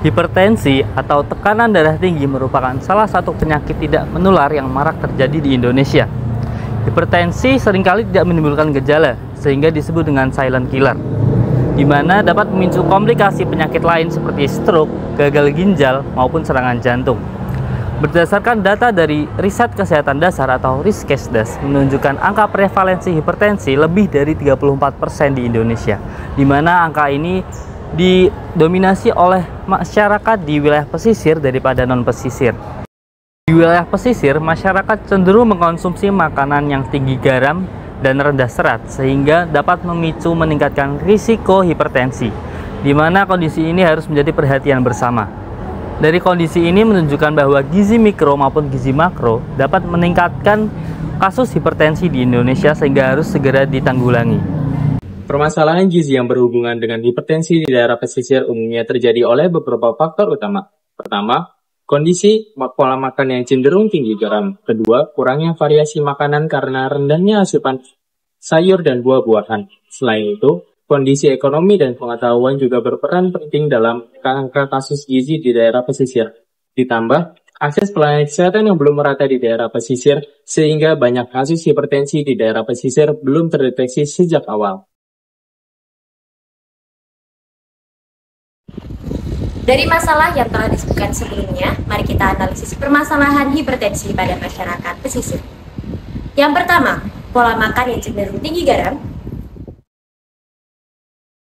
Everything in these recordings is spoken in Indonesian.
Hipertensi atau tekanan darah tinggi merupakan salah satu penyakit tidak menular yang marak terjadi di Indonesia. Hipertensi seringkali tidak menimbulkan gejala, sehingga disebut dengan silent killer, di mana dapat memicu komplikasi penyakit lain seperti stroke, gagal ginjal, maupun serangan jantung. Berdasarkan data dari Riset Kesehatan Dasar atau Riskesdas menunjukkan angka prevalensi hipertensi lebih dari 34% di Indonesia, di mana angka ini didominasi oleh masyarakat di wilayah pesisir daripada non-pesisir. Di wilayah pesisir, masyarakat cenderung mengkonsumsi makanan yang tinggi garam dan rendah serat, sehingga dapat memicu meningkatkan risiko hipertensi, di mana kondisi ini harus menjadi perhatian bersama. Dari kondisi ini menunjukkan bahwa gizi mikro maupun gizi makro dapat meningkatkan kasus hipertensi di Indonesia, sehingga harus segera ditanggulangi. Permasalahan gizi yang berhubungan dengan hipertensi di daerah pesisir umumnya terjadi oleh beberapa faktor utama. Pertama, kondisi pola makan yang cenderung tinggi garam. Kedua, kurangnya variasi makanan karena rendahnya asupan sayur dan buah-buahan. Selain itu, kondisi ekonomi dan pengetahuan juga berperan penting dalam angka kasus gizi di daerah pesisir. Ditambah, akses pelayanan kesehatan yang belum merata di daerah pesisir, sehingga banyak kasus hipertensi di daerah pesisir belum terdeteksi sejak awal. Dari masalah yang telah disebutkan sebelumnya, mari kita analisis permasalahan hipertensi pada masyarakat pesisir. Yang pertama, pola makan yang cenderung tinggi garam.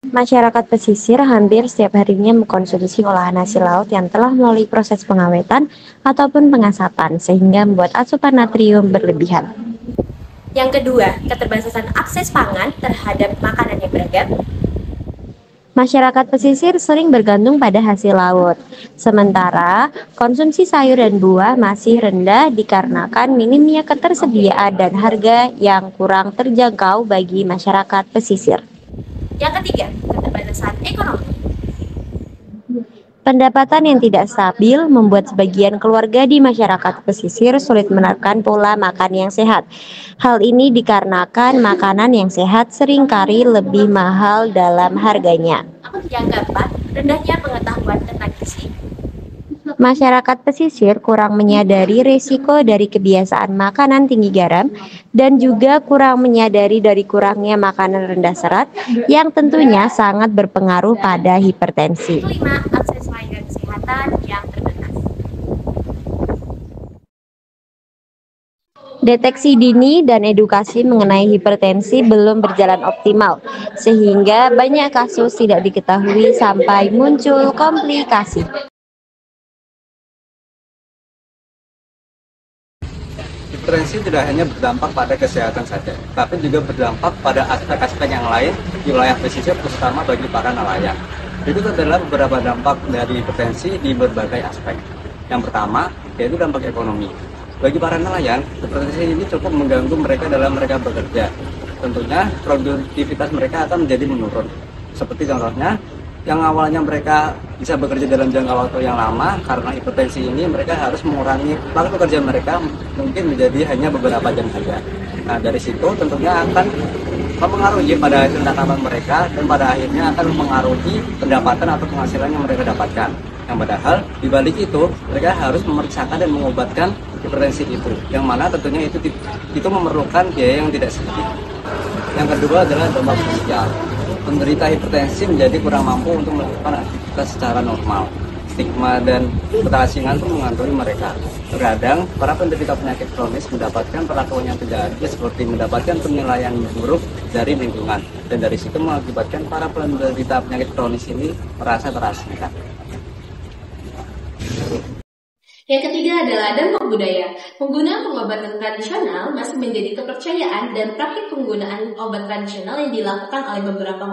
Masyarakat pesisir hampir setiap harinya mengkonsumsi olahan hasil laut yang telah melalui proses pengawetan ataupun pengasapan, sehingga membuat asupan natrium berlebihan. Yang kedua, keterbatasan akses pangan terhadap makanan yang beragam. Masyarakat pesisir sering bergantung pada hasil laut, sementara konsumsi sayur dan buah masih rendah dikarenakan minimnya ketersediaan dan harga yang kurang terjangkau bagi masyarakat pesisir. Yang ketiga, keterbatasan ekonomi. Pendapatan yang tidak stabil membuat sebagian keluarga di masyarakat pesisir sulit menerapkan pola makan yang sehat. Hal ini dikarenakan makanan yang sehat seringkali lebih mahal dalam harganya. Yang keempat, rendahnya pengetahuan tentang gizi. Masyarakat pesisir kurang menyadari risiko dari kebiasaan makanan tinggi garam dan juga kurang menyadari dari kurangnya makanan rendah serat yang tentunya sangat berpengaruh pada hipertensi. Kelima, akses layanan kesehatan yang terbatas. Deteksi dini dan edukasi mengenai hipertensi belum berjalan optimal, sehingga banyak kasus tidak diketahui sampai muncul komplikasi. Hipertensi tidak hanya berdampak pada kesehatan saja, tapi juga berdampak pada aspek-aspek yang lain di wilayah pesisir, terutama bagi para nelayan. Berikut adalah beberapa dampak dari hipertensi di berbagai aspek. Yang pertama, yaitu dampak ekonomi. Bagi para nelayan, hipertensi ini cukup mengganggu mereka dalam mereka bekerja. Tentunya, produktivitas mereka akan menjadi menurun. Seperti contohnya, yang awalnya mereka bisa bekerja dalam jangka waktu yang lama, karena hipertensi ini mereka harus mengurangi waktu kerja mereka mungkin menjadi hanya beberapa jam saja. Nah, dari situ tentunya akan mempengaruhi pada hasil tangkapan mereka dan pada akhirnya akan mempengaruhi pendapatan atau penghasilan yang mereka dapatkan. Yang padahal di balik itu mereka harus memeriksakan dan mengobatkan hipertensi itu, yang mana tentunya itu memerlukan biaya yang tidak sedikit. Yang kedua adalah dampak sosial. Penderita hipertensi menjadi kurang mampu untuk melakukan aktivitas secara normal. Stigma dan keterasingan pun menghantui mereka. Terkadang, para penderita penyakit kronis mendapatkan perlakuan yang tidak adil, seperti mendapatkan penilaian buruk dari lingkungan. Dan dari situ mengakibatkan para penderita penyakit kronis ini merasa terasingkan. Yang ketiga adalah dampak budaya. Penggunaan pengobatan tradisional masih menjadi kepercayaan dan praktik penggunaan obat tradisional yang dilakukan oleh beberapa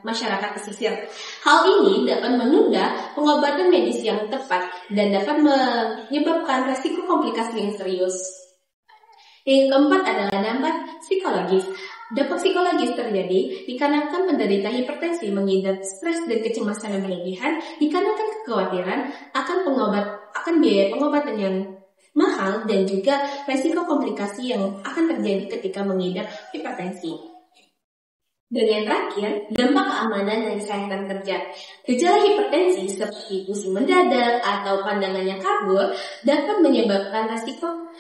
masyarakat pesisir. Hal ini dapat menunda pengobatan medis yang tepat dan dapat menyebabkan resiko komplikasi yang serius. Yang keempat adalah dampak psikologis. Dampak psikologis terjadi dikarenakan penderita hipertensi mengidap stres dan kecemasan yang berlebihan dikarenakan kekhawatiran akan biaya pengobatan yang mahal dan juga resiko komplikasi yang akan terjadi ketika mengidap hipertensi. Dan yang terakhir, dampak keamanan dan kesehatan kerja. Gejala hipertensi seperti pusing mendadak atau pandangan yang kabur dapat menyebabkan resiko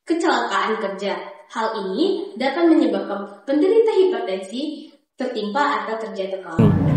kecelakaan kerja. Hal ini dapat menyebabkan penderita hipertensi tertimpa atau terjatuh ke laut.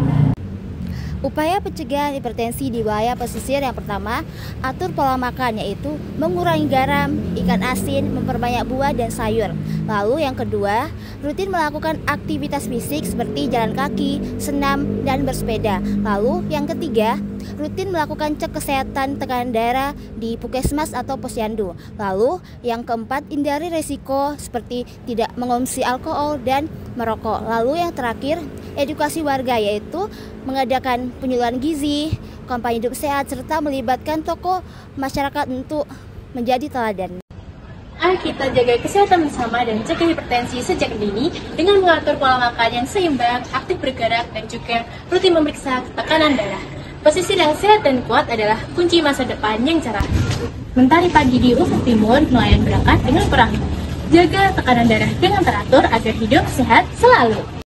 Upaya pencegahan hipertensi di wilayah pesisir yang pertama, atur pola makan, yaitu mengurangi garam, ikan asin, memperbanyak buah dan sayur. Lalu yang kedua, rutin melakukan aktivitas fisik seperti jalan kaki, senam, dan bersepeda. Lalu yang ketiga, rutin melakukan cek kesehatan tekanan darah di puskesmas atau posyandu. Lalu yang keempat, hindari risiko seperti tidak mengonsumsi alkohol dan merokok. Lalu yang terakhir, edukasi warga, yaitu mengadakan penyuluhan gizi, kampanye hidup sehat, serta melibatkan tokoh masyarakat untuk menjadi teladan. Ayo kita jaga kesehatan bersama dan cegah hipertensi sejak dini dengan mengatur pola makan yang seimbang, aktif bergerak, dan juga rutin memeriksa tekanan darah. Pesisir yang sehat dan kuat adalah kunci masa depan yang cerah. Mentari pagi di ufuk timur, nelayan berangkat dengan perahu. Jaga tekanan darah dengan teratur agar hidup sehat selalu.